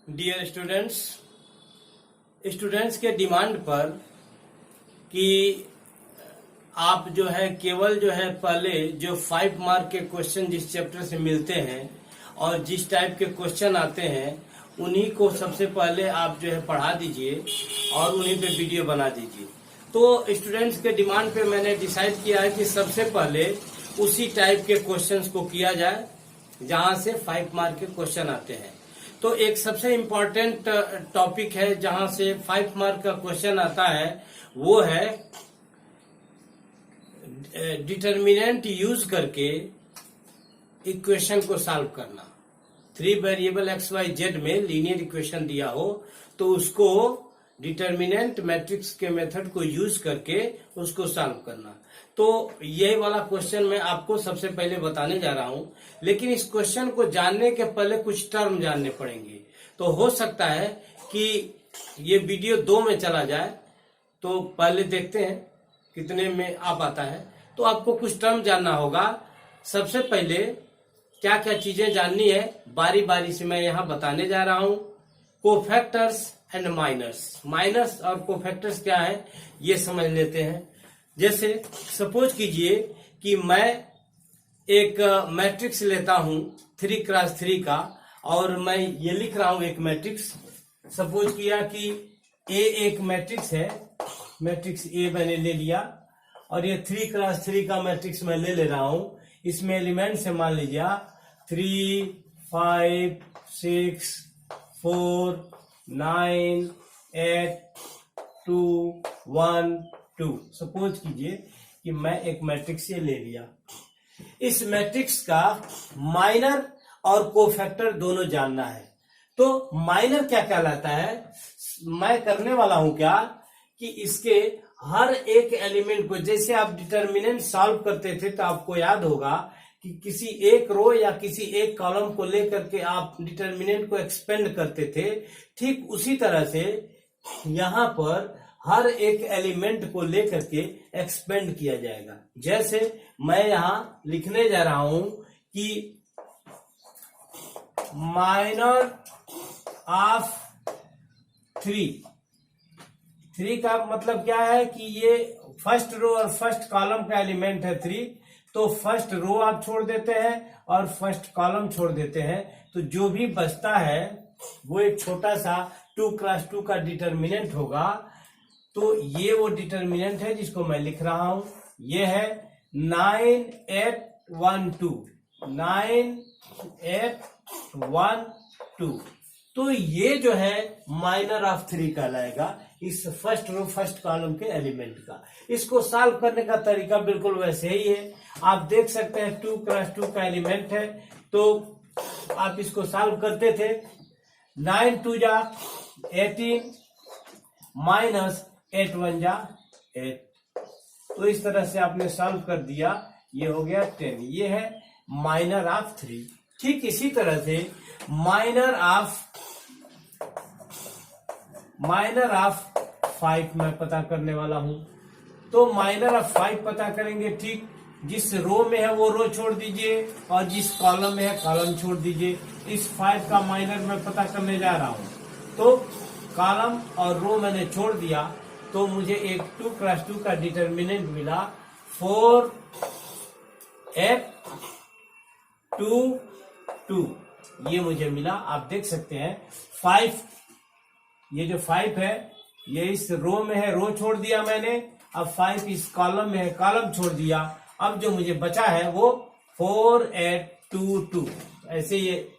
Dear students के demand पर कि आप जो है केवल जो है पहले जो 5 मार्क के क्वेश्चन जिस चैप्टर से मिलते हैं और जिस टाइप के क्वेश्चन आते हैं उन्हीं को सबसे पहले आप जो है पढ़ा दीजिए और उन्हीं पे वीडियो बना दीजिए। तो स्टूडेंट्स के डिमांड पे मैंने डिसाइड किया है कि सबसे पहले उसी टाइप के क्वेश्चंस को किया जाए जहां से 5 मार्क के क्वेश्चन आते हैं। तो एक सबसे इम्पोर्टेंट टॉपिक है जहां से 5 मार्क का क्वेश्चन आता है, वो है डिटर्मिनेंट यूज करके इक्वेशन को सॉल्व करना। 3 वेरिएबल एक्स वाई जेड में लीनियर इक्वेशन दिया हो तो उसको डिटर्मिनेंट मैट्रिक्स के मेथड को यूज करके उसको सॉल्व करना। तो यही वाला क्वेश्चन मैं आपको सबसे पहले बताने जा रहा हूं, लेकिन इस क्वेश्चन को जानने के पहले कुछ टर्म जानने पड़ेंगे। तो हो सकता है कि ये वीडियो 2 में चला जाए, तो पहले देखते हैं कितने में आ पाता है। तो आपको कुछ टर्म जानना होगा। सबसे पहले क्या क्या चीजें जाननी है बारी बारी से मैं यहाँ बताने जा रहा हूं। Cofactors and minors. माइनर्स और कोफैक्टर्स क्या है ये समझ लेते हैं। जैसे सपोज कीजिए कि मैं एक मैट्रिक्स लेता हूं 3x3 का और मैं ये लिख रहा हूं एक मैट्रिक्स। सपोज किया कि ए एक मैट्रिक्स है, मैट्रिक्स ए मैंने ले लिया और ये 3x3 का मैट्रिक्स मैं ले रहा हूं। इसमें एलिमेंट से मान लीजिए 3, 5, 6, 4, 9, 8, 2, 1, 2। सपोज कीजिए कि मैं एक मैट्रिक्स ये ले लिया। इस मैट्रिक्स का माइनर और कोफैक्टर दोनों जानना है। तो माइनर क्या कहलाता है, मैं करने वाला हूं क्या कि इसके हर एक एलिमेंट को, जैसे आप डिटर्मिनेंट सॉल्व करते थे तो आपको याद होगा कि किसी एक रो या किसी एक कॉलम को लेकर के आप डिटर्मिनेंट को एक्सपेंड करते थे, ठीक उसी तरह से यहां पर हर एक एलिमेंट को लेकर के एक्सपेंड किया जाएगा। जैसे मैं यहां लिखने जा रहा हूं कि माइनर ऑफ 3 का मतलब क्या है कि ये फर्स्ट रो और फर्स्ट कॉलम का एलिमेंट है 3। तो फर्स्ट रो आप छोड़ देते हैं और फर्स्ट कॉलम छोड़ देते हैं, तो जो भी बचता है वो एक छोटा सा 2x2 का डिटर्मिनेंट होगा। तो ये वो डिटर्मिनेंट है जिसको मैं लिख रहा हूं। ये है 9, 8, 1, 2। 9, 8, 1, 2। तो ये जो है माइनर ऑफ 3 कहलाएगा, इस फर्स्ट रो फर्स्ट कॉलम के एलिमेंट का। इसको सॉल्व करने का तरीका बिल्कुल वैसे ही है। आप देख सकते हैं 2x2 का एलिमेंट है, तो आप इसको सॉल्व करते थे। 9 2 जा 18 माइनस 8 1 जा 8। तो इस तरह से आपने सॉल्व कर दिया, ये हो गया 10। ये है माइनर ऑफ 3। ठीक इसी तरह से माइनर ऑफ 5 मैं पता करने वाला हूं। तो माइनर ऑफ 5 पता करेंगे। ठीक जिस रो में है वो रो छोड़ दीजिए और जिस कॉलम में है कॉलम छोड़ दीजिए। इस 5 का माइनर मैं पता करने जा रहा हूं। तो कॉलम और रो मैंने छोड़ दिया, तो मुझे एक 2x2 का डिटर्मिनेंट मिला 4, 8, 2, 2। ये मुझे मिला। आप देख सकते हैं 5, ये जो 5 है ये इस रो में है, रो छोड़ दिया मैंने। अब 5 इस कॉलम में है, कॉलम छोड़ दिया। अब जो मुझे बचा है वो 4, 8, 2, 2। ऐसे ये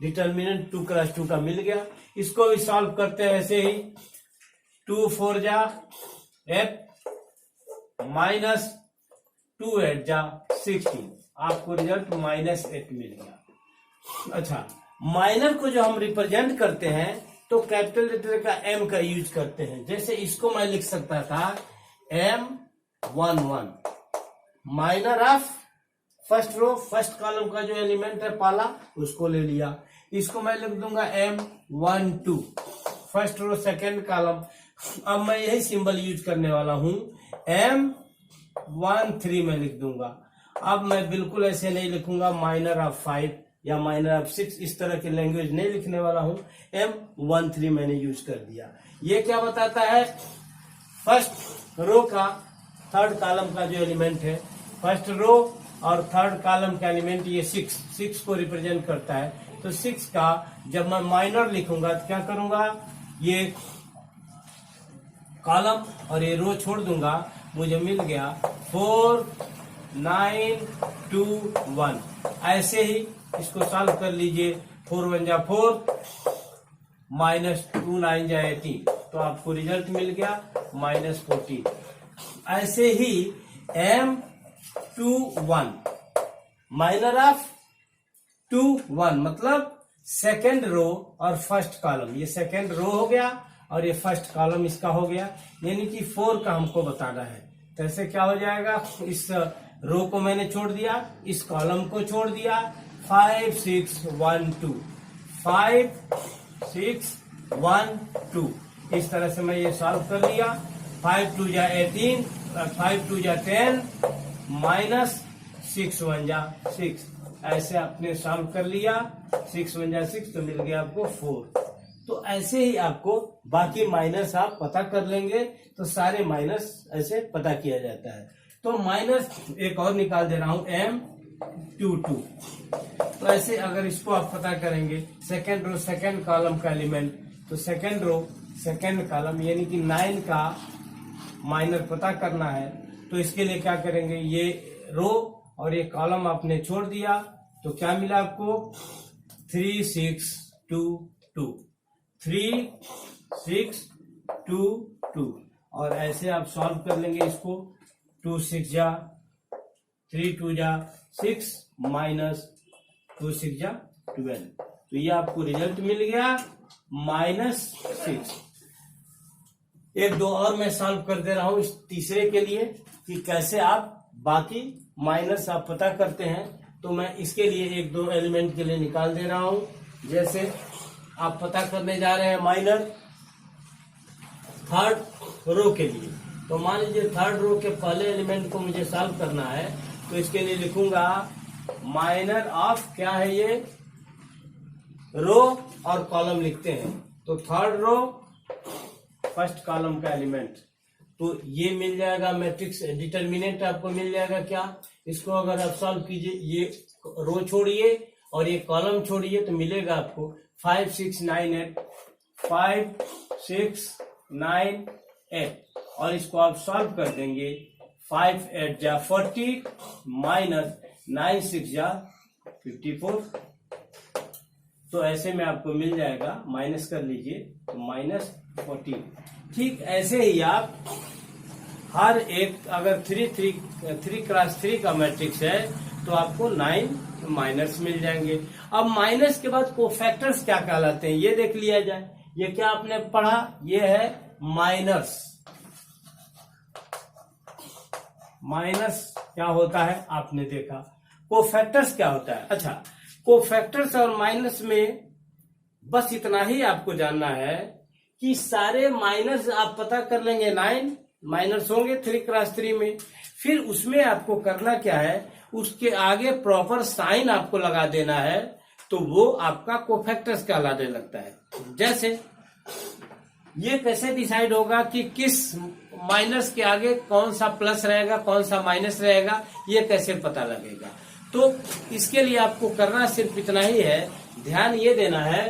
डिटर्मिनेंट 2x2 का मिल गया। इसको भी सॉल्व करते हैं ऐसे ही। 2 4 जा 8 माइनस 2 8 जा 16। आपको रिजल्ट -8 मिल गया। अच्छा, माइनर को जो हम रिप्रेजेंट करते हैं तो कैपिटल लेटर का M का यूज करते हैं। जैसे इसको मैं लिख सकता था M11। Minor of first row first column का जो एलिमेंट है पहला, उसको ले लिया। इसको मैं लिख दूंगा M12 first row second column. अब मैं यही सिंबल यूज करने वाला हूं, M13 में लिख दूंगा। अब मैं बिल्कुल ऐसे नहीं लिखूंगा माइनर ऑफ 5, या -6 इस तरह की लैंग्वेज नहीं लिखने वाला हूं। M13 मैंने यूज कर दिया। ये क्या बताता है, फर्स्ट रो का थर्ड कॉलम का जो एलिमेंट है, फर्स्ट रो और थर्ड कॉलम का एलिमेंट ये 6 को रिप्रेजेंट करता है। तो 6 का जब मैं माइनर लिखूंगा तो क्या करूंगा, ये कॉलम और ये रो छोड़ दूंगा, मुझे मिल गया 4 9 2 1। ऐसे ही इसको सॉल्व कर लीजिए। 4 1 जा 4 -2 9 जा 18, तो आपको रिजल्ट मिल गया -14। ऐसे ही M21 माइनर ऑफ 2 1 मतलब सेकेंड रो और फर्स्ट कॉलम, ये सेकेंड रो हो गया और ये फर्स्ट कॉलम इसका हो गया, यानी कि 4 का हमको बताना है। तो ऐसे क्या हो जाएगा, इस रो को मैंने छोड़ दिया, इस कॉलम को छोड़ दिया, 5 6 1 2 5 6 1 2। इस तरह से मैं ये सॉल्व कर लिया। 5 2 जा 18, 5 2 जा 10 -6 1 जा 6। ऐसे आपने सॉल्व कर लिया। 6 1 जा 6 तो मिल गया आपको 4। तो ऐसे ही आपको बाकी माइनस आप पता कर लेंगे, तो सारे माइनस ऐसे पता किया जाता है। तो माइनस एक और निकाल दे रहा हूं M22। तो ऐसे अगर इसको आप पता करेंगे, सेकेंड रो सेकेंड कॉलम का एलिमेंट, तो सेकेंड रो सेकेंड कॉलम यानी कि 9 का माइनर पता करना है। तो इसके लिए क्या करेंगे, ये रो और ये कॉलम आपने छोड़ दिया, तो क्या मिला आपको 3 6 2 2 3 6 2 2। और ऐसे आप सॉल्व कर लेंगे इसको। 2 6 जा 3 2 जा 6 -2 6 जा 12। तो ये आपको रिजल्ट मिल गया -6। एक दो और मैं सॉल्व कर दे रहा हूं इस तीसरे के लिए कि कैसे आप बाकी माइनस आप पता करते हैं। तो मैं इसके लिए एक दो एलिमेंट के लिए निकाल दे रहा हूं। जैसे आप पता करने जा रहे हैं माइनर थर्ड रो के लिए, तो मान लीजिए थर्ड रो के पहले एलिमेंट को मुझे सॉल्व करना है, तो इसके लिए लिखूंगा माइनर ऑफ, क्या है ये, रो और कॉलम लिखते हैं। तो थर्ड रो फर्स्ट कॉलम का एलिमेंट, तो ये मिल जाएगा मैट्रिक्स डिटर्मिनेंट आपको मिल जाएगा क्या, इसको अगर आप सॉल्व कीजिए, ये रो छोड़िए और ये कॉलम छोड़िए, तो मिलेगा आपको 5 6 9 8 5 6 9 8। और इसको आप सॉल्व कर देंगे। 5 8 जा 40 -9 6 जा 54। तो ऐसे में आपको मिल जाएगा, माइनस कर लीजिए तो -14। ठीक ऐसे ही आप हर एक, अगर 3x3 का मैट्रिक्स है तो आपको 9 माइनस मिल जाएंगे। अब माइनस के बाद कोफैक्टर्स क्या कहलाते हैं ये देख लिया जाए। ये क्या आपने पढ़ा, ये है माइनस। माइनस क्या होता है आपने देखा। कोफैक्टर्स क्या होता है, अच्छा कोफैक्टर्स और माइनस में बस इतना ही आपको जानना है कि सारे माइनस आप पता कर लेंगे। 9 माइनस होंगे 3x3 में, फिर उसमें आपको करना क्या है, उसके आगे प्रॉपर साइन आपको लगा देना है, तो वो आपका कोफैक्टर्स कहलाने लगता है। जैसे ये कैसे डिसाइड होगा कि किस माइनस के आगे कौन सा प्लस रहेगा कौन सा माइनस रहेगा, ये कैसे पता लगेगा। तो इसके लिए आपको करना सिर्फ इतना ही है, ध्यान ये देना है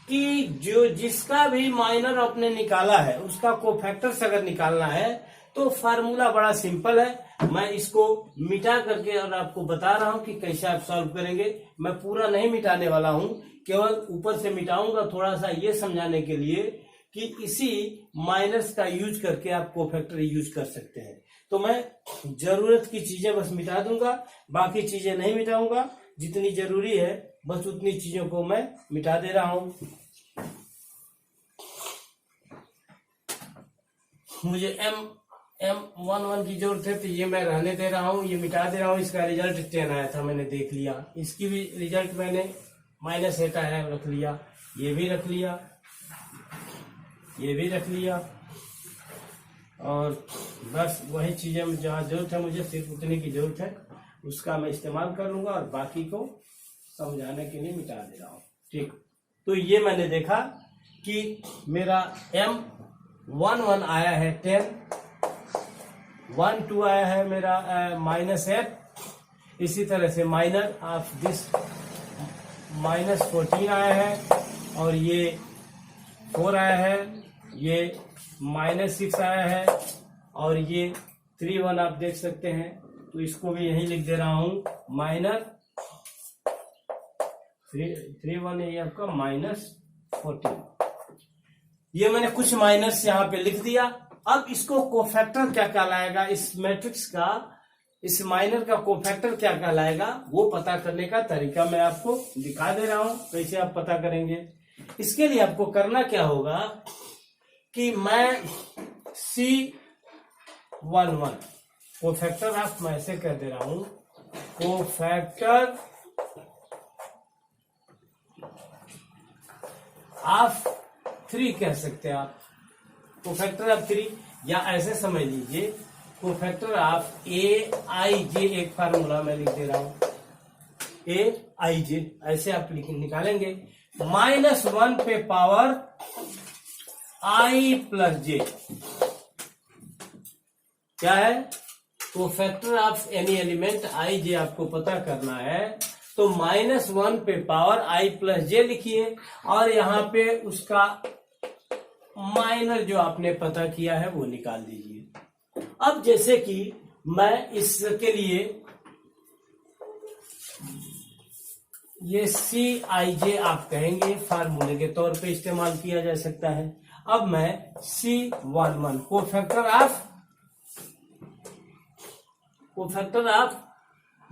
कि जो जिसका भी माइनर आपने निकाला है उसका कोफैक्टर्स अगर निकालना है तो फार्मूला बड़ा सिंपल है। मैं इसको मिटा करके और आपको बता रहा हूं कि कैसे आप सॉल्व करेंगे। मैं पूरा नहीं मिटाने वाला हूं, केवल ऊपर से मिटाऊंगा थोड़ा सा ये समझाने के लिए कि इसी माइनस का यूज करके आप कोफैक्टर यूज कर सकते हैं। तो मैं जरूरत की चीजें बस मिटा दूंगा, बाकी चीजें नहीं मिटाऊंगा। जितनी जरूरी है बस उतनी चीजों को मैं मिटा दे रहा हूं। मुझे M11 की जरूरत है तो ये मैं रहने दे रहा हूं, ये मिटा दे रहा हूं। इसका रिजल्ट 10 आया था, मैंने देख लिया। इसकी भी रिजल्ट मैंने -8 है रख लिया, ये भी रख लिया, ये भी रख लिया। और बस वही चीजें जहाँ जरूरत है मुझे सिर्फ उतनी की जरूरत है, उसका मैं इस्तेमाल कर लूंगा और बाकी को समझाने के लिए मिटा दे रहा हूं। ठीक, तो ये मैंने देखा कि मेरा M11 आया है 10, 12 आया है मेरा -8, इसी तरह से माइनर ऑफ दिस -14 आया है, और ये 4 आया है, ये -6 आया है, और ये 31 आप देख सकते हैं। तो इसको भी यहीं लिख दे रहा हूं माइनर 31 है, ये आपका -14। ये मैंने कुछ माइनर्स यहाँ पे लिख दिया। अब इसको कोफैक्टर क्या कहलाएगा, इस मैट्रिक्स का, इस माइनर का कोफैक्टर क्या कहलाएगा, वो पता करने का तरीका मैं आपको दिखा दे रहा हूं, कैसे आप पता करेंगे। इसके लिए आपको करना क्या होगा कि मैं C11 कोफैक्टर ऑफ, मैं ऐसे कह दे रहा हूं, कोफैक्टर ऑफ 3 कह सकते हैं आप, कोफैक्टर ऑफ 3, या ऐसे समझ लीजिए कोफैक्टर ऑफ AIJ, एक फार्मूला मैं लिख दे रहा हूं, AIJ ऐसे आप निकालेंगे, -1 पे पावर I प्लस J क्या है, cofactor of any element IJ आपको पता करना है, तो -1 पे पावर I प्लस J लिखिए, और यहां पे उसका माइनर जो आपने पता किया है वो निकाल दीजिए। अब जैसे कि मैं इसके लिए ये CIJ आप कहेंगे, फार्मूले के तौर पे इस्तेमाल किया जा सकता है। अब मैं C11 कोफैक्टर ऑफ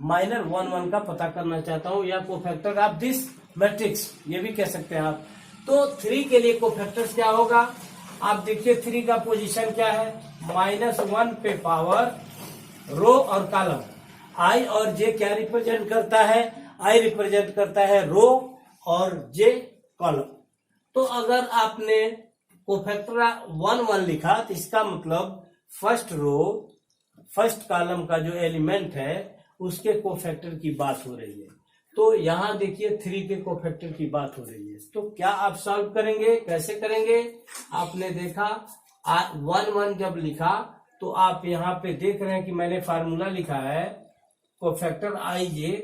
माइनर 11 का पता करना चाहता हूं, या कोफैक्टर ऑफ दिस मैट्रिक्स, ये भी कह सकते हैं आप। तो 3 के लिए कोफैक्टर्स क्या होगा, आप देखिए 3 का पोजीशन क्या है, -1 पे पावर रो और कॉलम, I और J क्या रिप्रेजेंट करता है, I रिप्रेजेंट करता है रो और J कॉलम। तो अगर आपने कोफैक्टर 1 लिखा तो इसका मतलब फर्स्ट रो फर्स्ट कॉलम का जो एलिमेंट है उसके कोफैक्टर की बात हो रही है। तो यहां देखिए 3 के कोफैक्टर की बात हो रही है। तो क्या आप सॉल्व करेंगे, कैसे करेंगे, आपने देखा 1 जब लिखा तो आप यहाँ पे देख रहे हैं कि मैंने फार्मूला लिखा है cofactor IJ,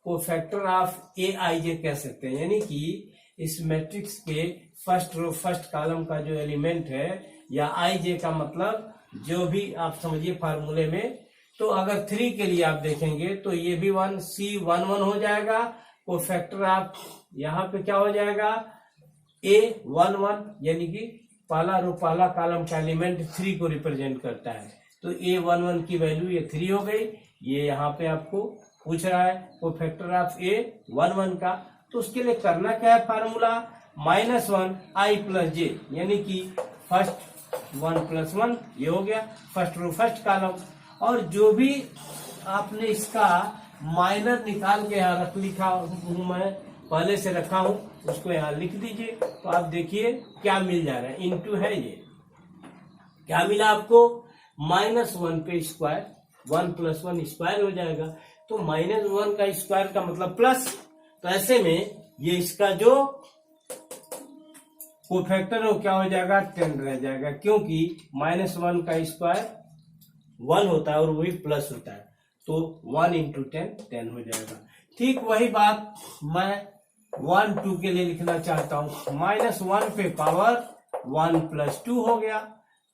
cofactor of AIJ कह सकते हैं, यानी कि इस मैट्रिक्स के फर्स्ट रो फर्स्ट कॉलम का जो एलिमेंट है, या IJ का मतलब जो भी आप समझिए फार्मूले में। तो अगर 3 के लिए आप देखेंगे तो ये भी C11 हो जाएगा, कोफैक्टर ऑफ यहाँ पे क्या हो जाएगा A11, यानी कि पहला रो पहला कॉलम का एलिमेंट 3 को रिप्रेजेंट करता है। तो A11 की वैल्यू ये 3 हो गई। ये यहाँ पे आपको पूछ रहा है कोफैक्टर ऑफ A11 का, तो उसके लिए करना क्या है, फार्मूला -1 I प्लस J, यानी कि फर्स्ट 1 + 1 ये हो गया फर्स्ट रो फर्स्ट कॉलम, और जो भी आपने इसका माइनर निकाल के यहाँ रख लिखा हूं, मैं पहले से रखा हूं, उसको यहाँ लिख दीजिए। तो आप देखिए क्या मिल जा रहा है, इनटू है ये, क्या मिला आपको, -1 पे स्क्वायर, 1 + 1 स्क्वायर हो जाएगा। तो -1 का स्क्वायर का मतलब प्लस, तो ऐसे में ये इसका जो कोफैक्टर है वो क्या हो जाएगा, 10 रह जाएगा, क्योंकि -1 का स्क्वायर 1 होता है और वही प्लस होता है, तो 1 × 10 हो जाएगा। ठीक वही बात मैं 1 2 के लिए लिखना चाहता हूं, -1 पे पावर 1 + 2 हो गया।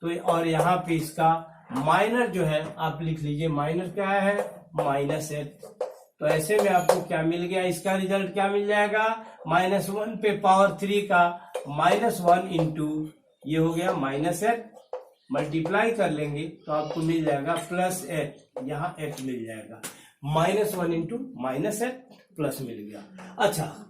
तो और यहाँ पे इसका माइनर जो है आप लिख लीजिए, माइनर क्या है, -8। तो ऐसे में आपको क्या मिल गया, इसका रिजल्ट क्या मिल जाएगा, -1 पे पावर 3 का -1 इंटू ये हो गया -8, मल्टीप्लाई कर लेंगे तो आपको मिल जाएगा +8, यहाँ 8 मिल जाएगा, -1 इंटू -8 प्लस मिल गया। अच्छा,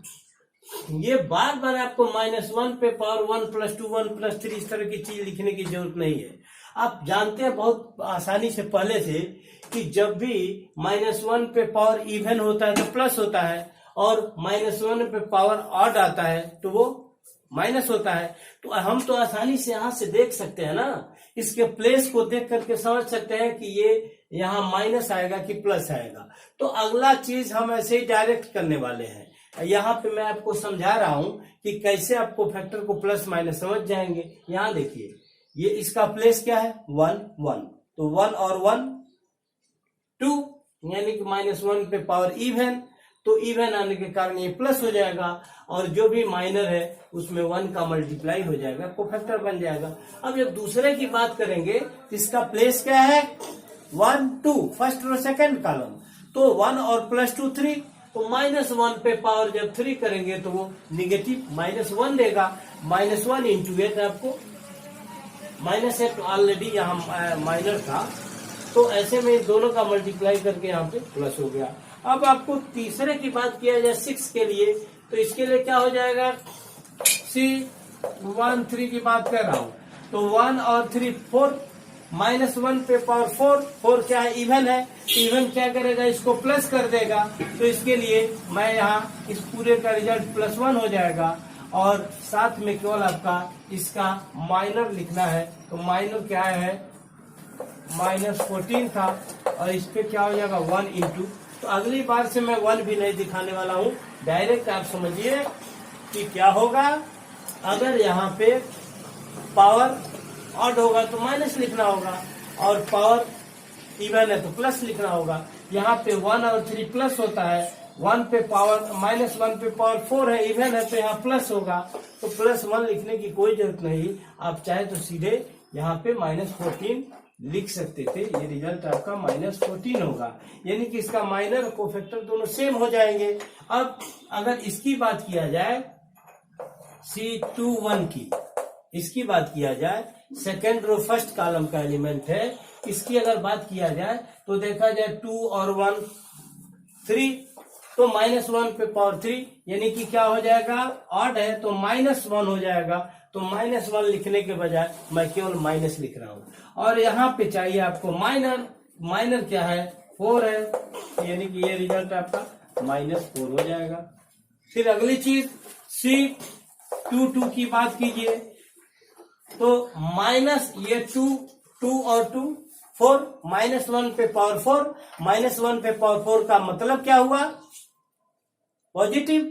ये बार बार आपको -1 पे पावर 1 + 2 1 + 3 इस तरह की चीज लिखने की जरूरत नहीं है। आप जानते हैं बहुत आसानी से पहले से कि जब भी -1 पे पावर इवन होता है तो प्लस होता है, और -1 पे पावर ऑड आता है तो वो माइनस होता है। तो हम तो आसानी से यहां से देख सकते हैं ना, इसके प्लेस को देख करके समझ सकते हैं कि ये यहाँ माइनस आएगा कि प्लस आएगा। तो अगला चीज हम ऐसे ही डायरेक्ट करने वाले हैं। यहाँ पे मैं आपको समझा रहा हूं कि कैसे आप कोफैक्टर को प्लस माइनस समझ जाएंगे। यहाँ देखिए, ये इसका प्लेस क्या है, 1 1, तो 1 और 1 2, यानी कि -1 पे पावर इवन, तो इवन आने के कारण ये प्लस हो जाएगा, और जो भी माइनर है उसमें 1 का मल्टीप्लाई हो जाएगा, कोफैक्टर बन जाएगा। अब जब दूसरे की बात करेंगे तो इसका प्लेस क्या है, 1 2, फर्स्ट और सेकंड कॉलम, तो 1 और +2 3, तो -1 पे पावर जब 3 करेंगे तो वो निगेटिव -1 देगा। -1 इंटू 8 आपको -8 ऑलरेडी यहाँ माइनर था, तो ऐसे में दोनों का मल्टीप्लाई करके यहाँ पे प्लस हो गया। अब आपको तीसरे की बात किया जाए 6 के लिए, तो इसके लिए क्या हो जाएगा, C1 3 की बात कर रहा हूं, तो 1 और 3 4, -1 पे पावर 4, 4 क्या है, इवन है, इवन क्या करेगा, इसको प्लस कर देगा, तो इसके लिए मैं यहाँ इस पूरे का रिजल्ट +1 हो जाएगा, और साथ में केवल आपका इसका माइनर लिखना है, तो माइनर क्या है, -14 था, और इस पे क्या हो जाएगा 1 इंटू, तो अगली बार से मैं 1 भी नहीं दिखाने वाला हूं, डायरेक्ट आप समझिए कि क्या होगा। अगर यहाँ पे पावर ऑड होगा तो माइनस लिखना होगा, और पावर इवन है तो प्लस लिखना होगा। यहाँ पे 1 और 3 प्लस होता है, 1 पे पावर -1 पे पावर 4 है, इवन है तो यहाँ प्लस होगा, तो +1 लिखने की कोई जरूरत नहीं, आप चाहे तो सीधे यहाँ पे -14 लिख सकते थे। ये रिजल्ट आपका -14 होगा, यानी कि इसका माइनर कोफैक्टर दोनों सेम हो जाएंगे। अब अगर इसकी बात किया जाए C21 की, इसकी बात किया जाए, सेकेंड रो फर्स्ट कॉलम का एलिमेंट है, इसकी अगर बात किया जाए तो देखा जाए 2 और 1 3, तो -1 पे पावर 3, यानी कि क्या हो जाएगा, ऑड है तो -1 हो जाएगा, तो -1 लिखने के बजाय मैं केवल माइनस लिख रहा हूं। और यहाँ पे चाहिए आपको माइनर, माइनर क्या है, 4 है, यानी कि ये रिजल्ट आपका -4 हो जाएगा। फिर अगली चीज C22 की बात कीजिए, तो माइनस ये 2 और 2 4, -1 पे पावर 4, -1 पे पावर 4 का मतलब क्या हुआ, पॉजिटिव,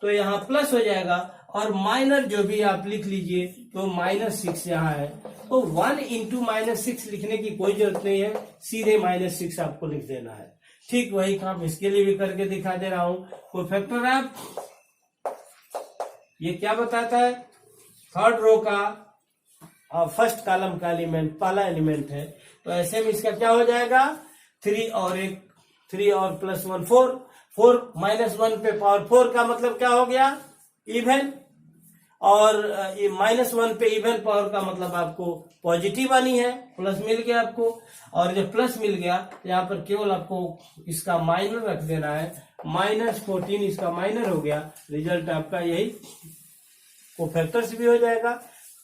तो यहाँ प्लस हो जाएगा, और माइनर जो भी आप लिख लीजिए, तो -6 यहाँ है, तो 1 इंटू -6 लिखने की कोई जरूरत नहीं है, सीधे -6 आपको लिख देना है। ठीक वही काम इसके लिए भी करके दिखा दे रहा हूं। कोफैक्टर आप ये क्या बताता है, थर्ड रो का फर्स्ट कॉलम का एलिमेंट पहला एलिमेंट है, तो ऐसे में इसका क्या हो जाएगा, 3 और 1 4, 4 -1 पे पावर 4 का मतलब क्या हो गया, इवन, और ये -1 पे इवन पावर का मतलब आपको पॉजिटिव आनी है, प्लस मिल गया आपको, और जब प्लस मिल गया तो यहाँ पर केवल आपको इसका माइनर रख देना है, -14 इसका माइनर हो गया, रिजल्ट आपका यही कोफैक्टर से भी हो जाएगा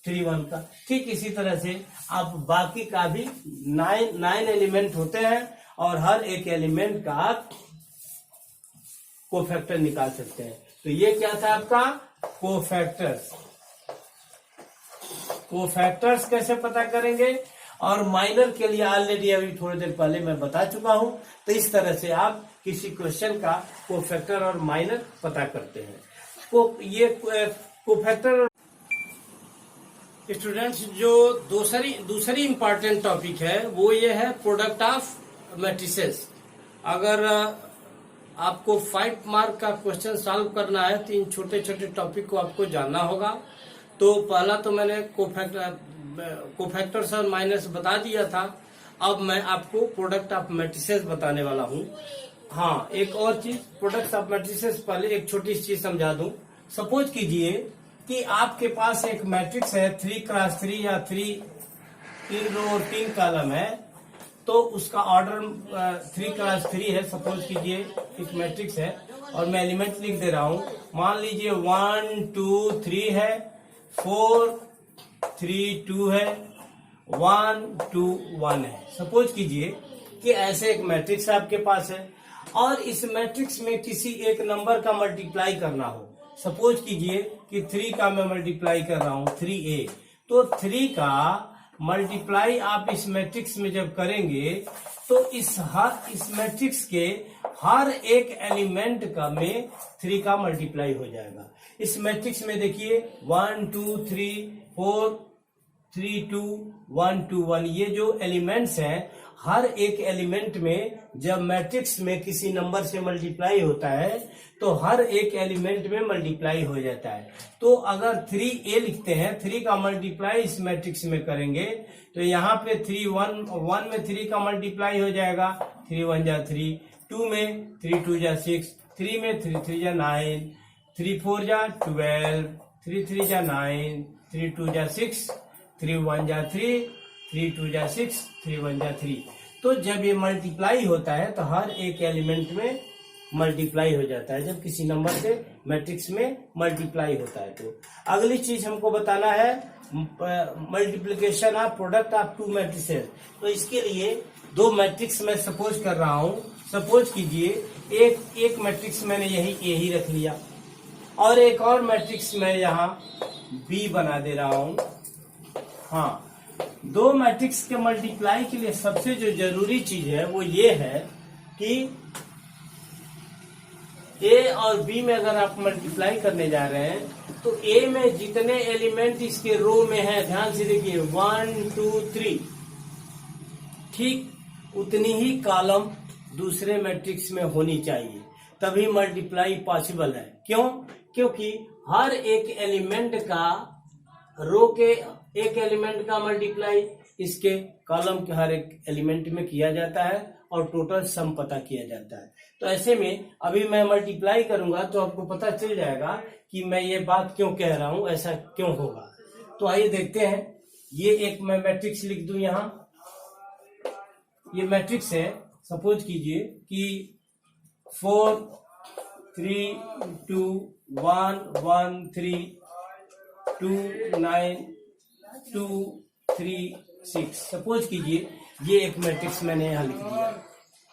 3 1 का। ठीक इसी तरह से आप बाकी का भी 9 एलिमेंट होते हैं, और हर एक एलिमेंट का आप कोफैक्टर निकाल सकते हैं। तो ये क्या था आपका कोफैक्टर्स। कोफैक्टर्स कैसे पता करेंगे, और माइनर के लिए ऑलरेडी अभी थोड़ी देर पहले मैं बता चुका हूं, तो इस तरह से आप किसी क्वेश्चन का कोफैक्टर और माइनर पता करते हैं। ये कोफैक्टर स्टूडेंट्स, जो दूसरी इंपॉर्टेंट टॉपिक है वो ये है प्रोडक्ट ऑफ मैट्रिसेस। अगर आपको 5 मार्क का क्वेश्चन सॉल्व करना है तो इन छोटे छोटे टॉपिक को आपको जानना होगा। तो पहला तो मैंने कोफैक्टर्स और माइनस बता दिया था, अब मैं आपको प्रोडक्ट ऑफ मैट्रिसेस बताने वाला हूँ। हाँ, एक और चीज, प्रोडक्ट ऑफ मैट्रिसेस पहले एक छोटी सी चीज समझा दूं। सपोज कीजिए कि आपके पास एक मैट्रिक्स है 3x3 या 3 रो और 3 कॉलम है, तो उसका ऑर्डर 3x3 है। सपोज कीजिए एक मैट्रिक्स है और मैं एलिमेंट लिख दे रहा हूं, मान लीजिए 1 2 3 है, 4 3 2 है, 1 2 1 है। सपोज कीजिए कि ऐसे एक मैट्रिक्स आपके पास है और इस मैट्रिक्स में किसी एक नंबर का मल्टीप्लाई करना हो। सपोज कीजिए कि 3 का मैं मल्टीप्लाई कर रहा हूं 3a, तो 3 का मल्टीप्लाई आप इस मैट्रिक्स में जब करेंगे तो इस मैट्रिक्स के हर एक एलिमेंट का में 3 का मल्टीप्लाई हो जाएगा। इस मैट्रिक्स में देखिए 1 2 3 4 3 2 1 2 1 ये जो एलिमेंट्स हैं, हर एक एलिमेंट में जब मैट्रिक्स में किसी नंबर से मल्टीप्लाई होता है तो हर एक एलिमेंट में मल्टीप्लाई हो जाता है। तो अगर 3a लिखते हैं, 3 का मल्टीप्लाई इस मैट्रिक्स में करेंगे तो यहाँ पे 3 1 में 3 का मल्टीप्लाई हो जाएगा, 3 1 जा 3, 2 में 3 2 जा 6, 3 में 3 3 जा 9, 3 4 जा 12, 3 3 जा 9, 3 2 जा 6, 3 1 जा 3, 3 2 जा 6, 3 1 जा 3। तो जब ये मल्टीप्लाई होता है तो हर एक एलिमेंट में मल्टीप्लाई हो जाता है जब किसी नंबर से मैट्रिक्स में मल्टीप्लाई होता है। तो अगली चीज हमको बताना है multiplication of product of 2 matrices. तो इसके लिए 2 मैट्रिक्स मैं सपोज कर रहा हूं। सपोज कीजिए एक मैट्रिक्स मैंने यही A ही रख लिया और एक और मैट्रिक्स मैं यहाँ B बना दे रहा हूं। हाँ, 2 मैट्रिक्स के मल्टीप्लाई के लिए सबसे जो जरूरी चीज है वो ये है कि A और B में अगर आप मल्टीप्लाई करने जा रहे हैं तो A में जितने एलिमेंट इसके रो में है, ध्यान से देखिए 1 2 3, ठीक उतनी ही कॉलम दूसरे मैट्रिक्स में होनी चाहिए, तभी मल्टीप्लाई पॉसिबल है। क्यों? क्योंकि हर एक एलिमेंट का रो के एक एलिमेंट का मल्टीप्लाई इसके कॉलम के हर एक एलिमेंट में किया जाता है और टोटल सम पता किया जाता है। तो ऐसे में अभी मैं मल्टीप्लाई करूंगा तो आपको पता चल जाएगा कि मैं ये बात क्यों कह रहा हूं, ऐसा क्यों होगा। तो आइए देखते हैं। ये एक मैं मैट्रिक्स लिख दूं यहां, ये मैट्रिक्स है। सपोज कीजिए कि 4 3 2 1 1 3 2 9 2 3 6। सपोज कीजिए ये एक मैट्रिक्स मैंने यहाँ लिख दिया,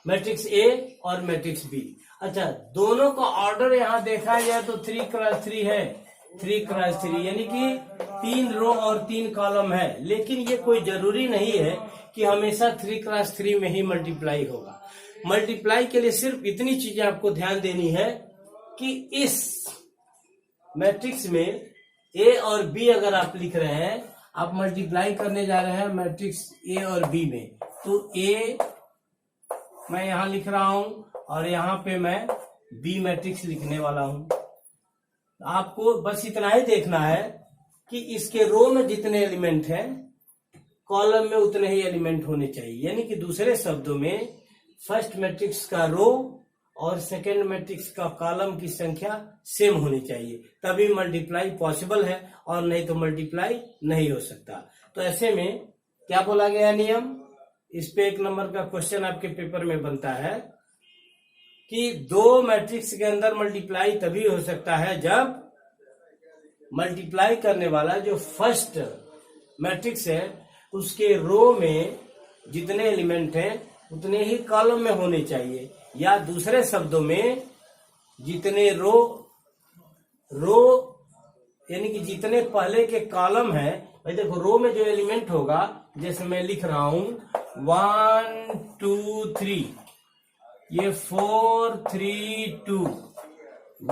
मैट्रिक्स A और मैट्रिक्स B। अच्छा, दोनों का ऑर्डर यहाँ देखा जाए तो 3 क्रॉस 3 है, 3 क्रॉस 3 यानी कि 3 रो और 3 कॉलम है। लेकिन ये कोई जरूरी नहीं है कि हमेशा 3 क्रॉस 3 में ही मल्टीप्लाई होगा। मल्टीप्लाई के लिए सिर्फ इतनी चीजें आपको ध्यान देनी है कि इस मैट्रिक्स में A और B अगर आप लिख रहे हैं, आप मल्टीप्लाई करने जा रहे हैं मैट्रिक्स A और B में, तो A मैं यहां लिख रहा हूं और यहां पे मैं B मैट्रिक्स लिखने वाला हूं। आपको बस इतना ही देखना है कि इसके रो में जितने एलिमेंट हैं कॉलम में उतने ही एलिमेंट होने चाहिए। यानी कि दूसरे शब्दों में फर्स्ट मैट्रिक्स का रो और सेकेंड मैट्रिक्स का कॉलम की संख्या सेम होनी चाहिए, तभी मल्टीप्लाई पॉसिबल है, और नहीं तो मल्टीप्लाई नहीं हो सकता। तो ऐसे में क्या बोला गया नियम, इस पे 1 नंबर का क्वेश्चन आपके पेपर में बनता है कि 2 मैट्रिक्स के अंदर मल्टीप्लाई तभी हो सकता है जब मल्टीप्लाई करने वाला जो फर्स्ट मैट्रिक्स है उसके रो में जितने एलिमेंट हैं उतने ही कॉलम में होने चाहिए, या दूसरे शब्दों में जितने रो यानी कि जितने पहले के कॉलम है। भाई देखो, रो में जो एलिमेंट होगा, जैसे मैं लिख रहा हूं 1 2 3, ये 4 3 2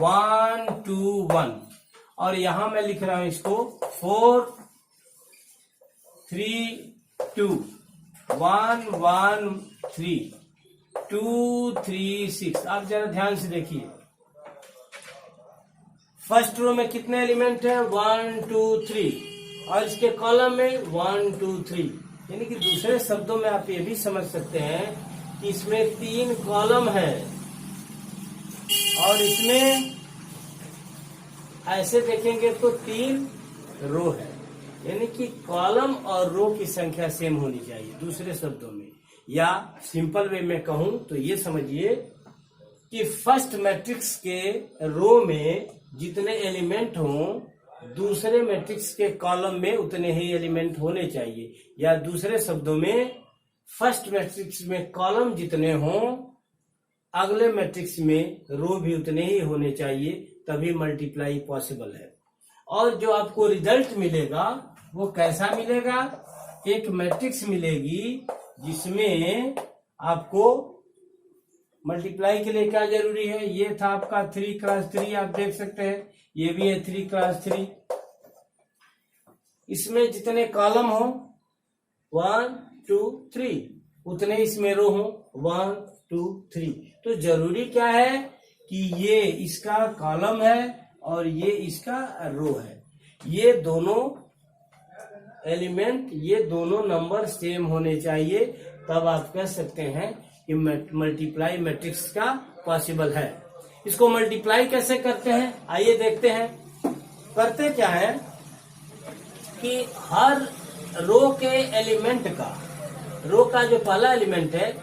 1 2 1, और यहां मैं लिख रहा हूं इसको 4 3 2 1 1 3 2 3 6। आप जरा ध्यान से देखिए, फर्स्ट रो में कितने एलिमेंट है 1 2 3, और इसके कॉलम में 1 2 3। यानी कि दूसरे शब्दों में आप ये भी समझ सकते हैं कि इसमें 3 कॉलम है और इसमें ऐसे देखेंगे तो 3 रो है। यानी कि कॉलम और रो की संख्या सेम होनी चाहिए दूसरे शब्दों में, या सिंपल वे में कहूं तो ये समझिए कि फर्स्ट मैट्रिक्स के रो में जितने एलिमेंट हों दूसरे मैट्रिक्स के कॉलम में उतने ही एलिमेंट होने चाहिए, या दूसरे शब्दों में फर्स्ट मैट्रिक्स में कॉलम जितने हों अगले मैट्रिक्स में रो भी उतने ही होने चाहिए, तभी मल्टीप्लाई पॉसिबल है। और जो आपको रिजल्ट मिलेगा वो कैसा मिलेगा एक मैट्रिक्स मिलेगी जिसमें आपको मल्टीप्लाई के लिए क्या जरूरी है, ये था आपका 3x3, आप देख सकते हैं ये भी है 3x3। इसमें जितने कॉलम हो 1 2 3 उतने इसमें रो हो 1 2 3। तो जरूरी क्या है कि ये इसका कॉलम है और ये इसका रो है, ये दोनों एलिमेंट, ये दोनों नंबर सेम होने चाहिए, तब आप कह सकते हैं कि मल्टीप्लाई मैट्रिक्स का पॉसिबल है। इसको मल्टीप्लाई कैसे करते हैं आइए देखते हैं। करते क्या है कि हर रो के एलिमेंट का, रो का जो पहला एलिमेंट है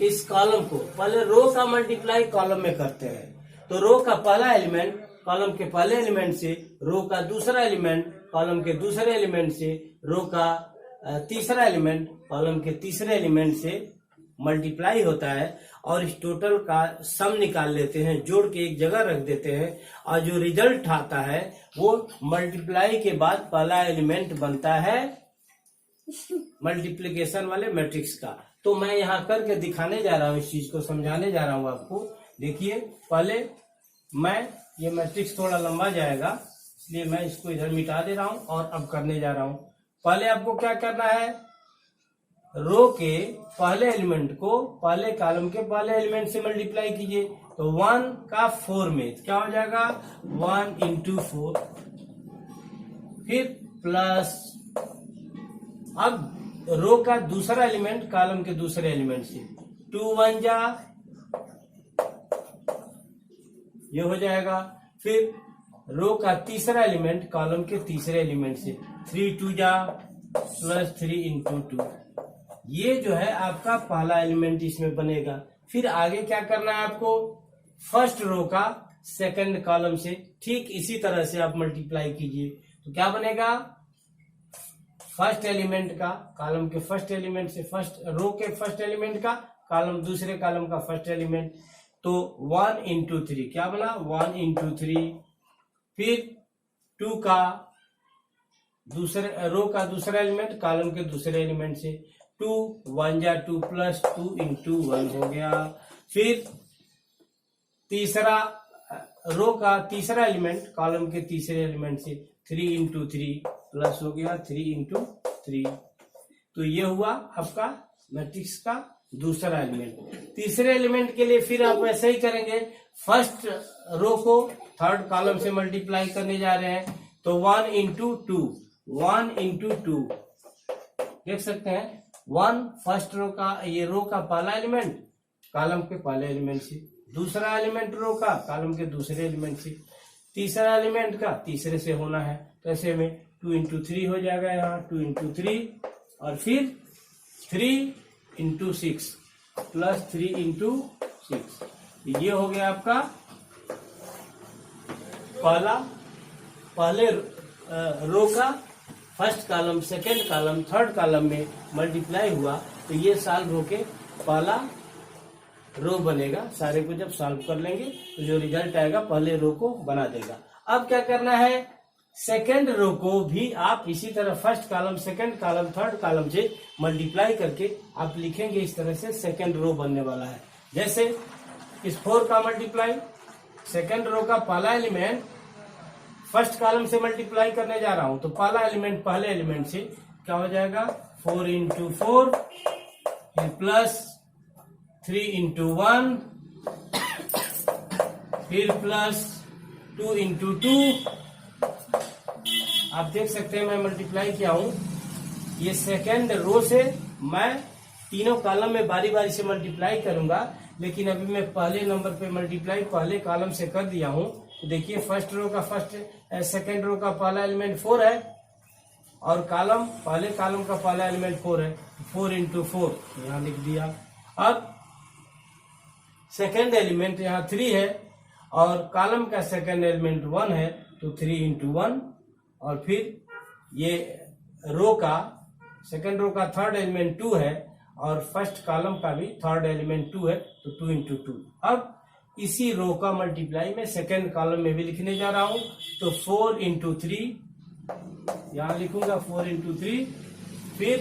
इस कॉलम को पहले रो का मल्टीप्लाई कॉलम में करते हैं। तो रो का पहला एलिमेंट कॉलम के पहले एलिमेंट से, रो का दूसरा एलिमेंट कॉलम के दूसरे एलिमेंट से, रो का तीसरा एलिमेंट कॉलम के तीसरे एलिमेंट से मल्टीप्लाई होता है और इस टोटल का सम निकाल लेते हैं, जोड़ के एक जगह रख देते हैं और जो रिजल्ट आता है वो मल्टीप्लाई के बाद पहला एलिमेंट बनता है मल्टीप्लिकेशन वाले मैट्रिक्स का। तो मैं यहाँ करके दिखाने जा रहा हूँ, इस चीज को समझाने जा रहा हूँ आपको। देखिए पहले मैं, ये मैट्रिक्स थोड़ा लंबा जाएगा इसलिए मैं इसको इधर मिटा दे रहा हूँ और अब करने जा रहा हूँ। पहले आपको क्या करना है, रो के पहले एलिमेंट को पहले कॉलम के पहले एलिमेंट से मल्टीप्लाई कीजिए। तो 1 का 4 में क्या हो जाएगा 1 into 4, फिर प्लस, अब रो का दूसरा एलिमेंट कॉलम के दूसरे एलिमेंट से 2 1 जा, ये हो जाएगा। फिर रो का तीसरा एलिमेंट कॉलम के तीसरे एलिमेंट से 3 2 जा प्लस 3 into 2, ये जो है आपका पहला एलिमेंट इसमें बनेगा। फिर आगे क्या करना है आपको, फर्स्ट रो का सेकंड कॉलम से ठीक इसी तरह से आप मल्टीप्लाई कीजिए। तो क्या बनेगा, फर्स्ट एलिमेंट का कॉलम के फर्स्ट एलिमेंट से, फर्स्ट रो के फर्स्ट एलिमेंट का कॉलम दूसरे कॉलम का फर्स्ट एलिमेंट, तो 1 into 3 क्या बना 1 into 3। फिर 2 का दूसरे रो का दूसरा एलिमेंट कॉलम के दूसरे एलिमेंट से 2 1 जा 2 प्लस 2 into 1 हो गया। फिर तीसरा रो का तीसरा एलिमेंट कॉलम के तीसरे एलिमेंट से 3 into 3 प्लस हो गया 3 into 3। तो ये हुआ आपका मैट्रिक्स का दूसरा एलिमेंट। तीसरे एलिमेंट के लिए फिर आप ऐसे ही करेंगे, फर्स्ट रो को थर्ड कॉलम से मल्टीप्लाई करने जा रहे हैं। तो 1 into 2 1 into 2 देख सकते हैं, 1 फर्स्ट रो का, ये रो का पहला एलिमेंट कॉलम के पहले एलिमेंट से, दूसरा एलिमेंट रो का कॉलम के दूसरे एलिमेंट से, तीसरा एलिमेंट का तीसरे से होना है। तो ऐसे में 2 into 3 हो जाएगा, यहाँ 2 into 3 और फिर 3 into 6 प्लस 3 into 6। ये हो गया आपका पहले रो का first column second column third column में मल्टीप्लाई हुआ। तो ये सॉल्व होके पहला रो बनेगा। सारे को जब सॉल्व कर लेंगे तो जो रिजल्ट आएगा पहले रो को बना देगा। अब क्या करना है, सेकेंड रो को भी आप इसी तरह first column second column third column से मल्टीप्लाई करके आप लिखेंगे, इस तरह से सेकेंड रो बनने वाला है। जैसे इस 4 का मल्टीप्लाई, सेकेंड रो का पहला एलिमेंट फर्स्ट कॉलम से मल्टीप्लाई करने जा रहा हूं, तो पहला एलिमेंट पहले एलिमेंट से क्या हो जाएगा 4 into 4 फिर प्लस 3 into 1 फिर प्लस 2 into 2। आप देख सकते हैं मैं मल्टीप्लाई किया हूं। ये सेकेंड रो से मैं तीनों कॉलम में बारी बारी से मल्टीप्लाई करूंगा, लेकिन अभी मैं पहले नंबर पे मल्टीप्लाई पहले कॉलम से कर दिया हूं। तो देखिए फर्स्ट रो का सेकेंड रो का पहला एलिमेंट 4 है और पहले कॉलम का पहला एलिमेंट 4 है, 4 into 4 यहाँ लिख दिया। अब सेकेंड एलिमेंट यहाँ 3 है और कॉलम का सेकेंड एलिमेंट 1 है, तो 3 into 1 और फिर ये रो का सेकेंड रो का थर्ड एलिमेंट 2 है और फर्स्ट कॉलम का भी थर्ड एलिमेंट 2 है, तो 2 into 2। अब इसी रो का मल्टीप्लाई मैं सेकेंड कॉलम में भी लिखने जा रहा हूं, तो 4 into 3 यहां लिखूंगा 4 into 3 फिर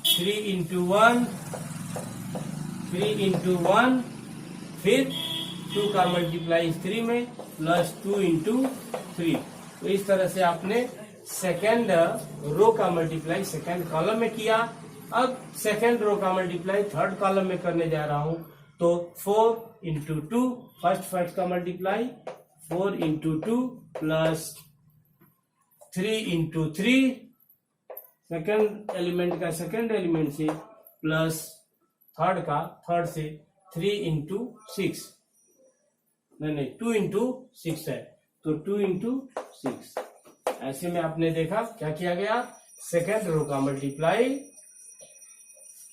3 into 1, 3 into 1, फिर 2 का मल्टीप्लाई 3 में प्लस 2 into 3। तो इस तरह से आपने सेकेंड रो का मल्टीप्लाई सेकेंड कॉलम में किया। अब सेकेंड रो का मल्टीप्लाई थर्ड कॉलम में करने जा रहा हूं, तो 4 into 2 फर्स्ट का multiply 4 into 2 plus 3 into 3 second element का सेकेंड एलिमेंट से प्लस थर्ड से 3 into 6, नहीं 2 into 6 है, तो 2 into 6। ऐसे में आपने देखा क्या किया गया, सेकेंड रो का multiply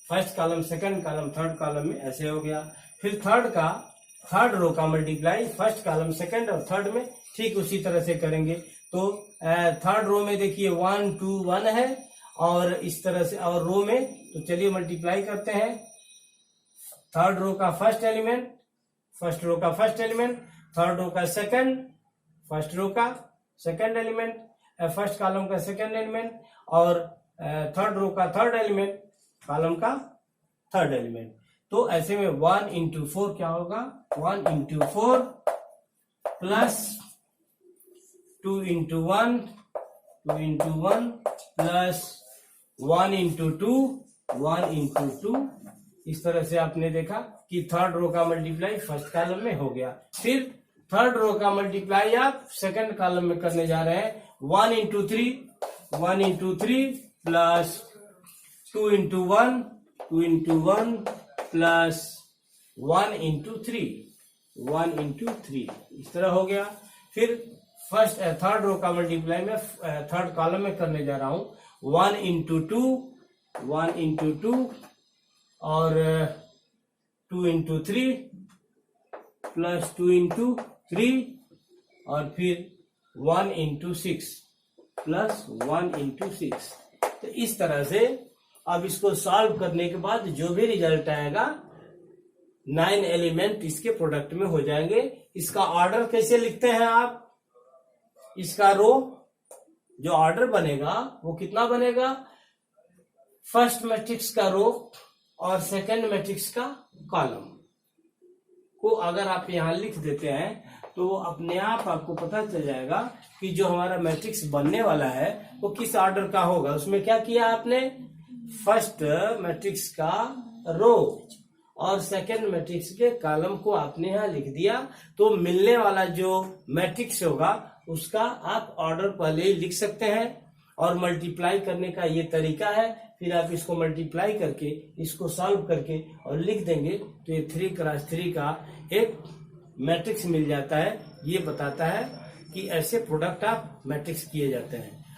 first column second column third column में ऐसे हो गया। फिर थर्ड रो का मल्टीप्लाई फर्स्ट कॉलम सेकेंड और थर्ड में ठीक उसी तरह से करेंगे। तो थर्ड रो में देखिए 1 2 1 है, और इस तरह से, और रो में तो चलिए मल्टीप्लाई करते हैं। थर्ड रो का फर्स्ट एलिमेंट, फर्स्ट रो का फर्स्ट एलिमेंट, थर्ड रो का सेकंड, फर्स्ट रो का सेकंड एलिमेंट, फर्स्ट कॉलम का सेकंड एलिमेंट, और थर्ड रो का थर्ड एलिमेंट, कॉलम का थर्ड एलिमेंट। तो ऐसे में 1 into 4 क्या होगा, 1 into 4 plus 2 into 1, 2 into 1 plus 1 into 2, 1 into 2। इस तरह से आपने देखा कि थर्ड रो का मल्टीप्लाई फर्स्ट कॉलम में हो गया। फिर थर्ड रो का मल्टीप्लाई आप सेकंड कॉलम में करने जा रहे हैं, 1 into 3, 1 into 3 plus 2 into 1, 2 into 1 plus 1 into 3, 1 into 3। इस तरह हो गया। फिर थर्ड रो का मल्टीप्लाई में थर्ड कॉलम में करने जा रहा हूं, 1 into 2, 1 into 2 और 2 into 3 प्लस 2 into 3 और फिर 1 into 6 प्लस 1 into 6। तो इस तरह से अब इसको सॉल्व करने के बाद जो भी रिजल्ट आएगा 9 एलिमेंट इसके प्रोडक्ट में हो जाएंगे। इसका ऑर्डर कैसे लिखते हैं आप, इसका रो जो ऑर्डर बनेगा वो कितना बनेगा, फर्स्ट मैट्रिक्स का रो और सेकंड मैट्रिक्स का कॉलम को अगर आप यहां लिख देते हैं तो अपने आप आपको पता चल जाएगा कि जो हमारा मैट्रिक्स बनने वाला है वो किस ऑर्डर का होगा। उसमें क्या किया आपने, फर्स्ट मैट्रिक्स का रो और सेकंड मैट्रिक्स के कॉलम को आपने यहां लिख दिया, तो मिलने वाला जो मैट्रिक्स होगा उसका आप ऑर्डर पहले ही लिख सकते हैं। और मल्टीप्लाई करने का ये तरीका है, फिर आप इसको मल्टीप्लाई करके इसको सॉल्व करके और लिख देंगे तो ये 3x3 का एक मैट्रिक्स मिल जाता है। ये बताता है कि ऐसे प्रोडक्ट आप मैट्रिक्स किए जाते हैं।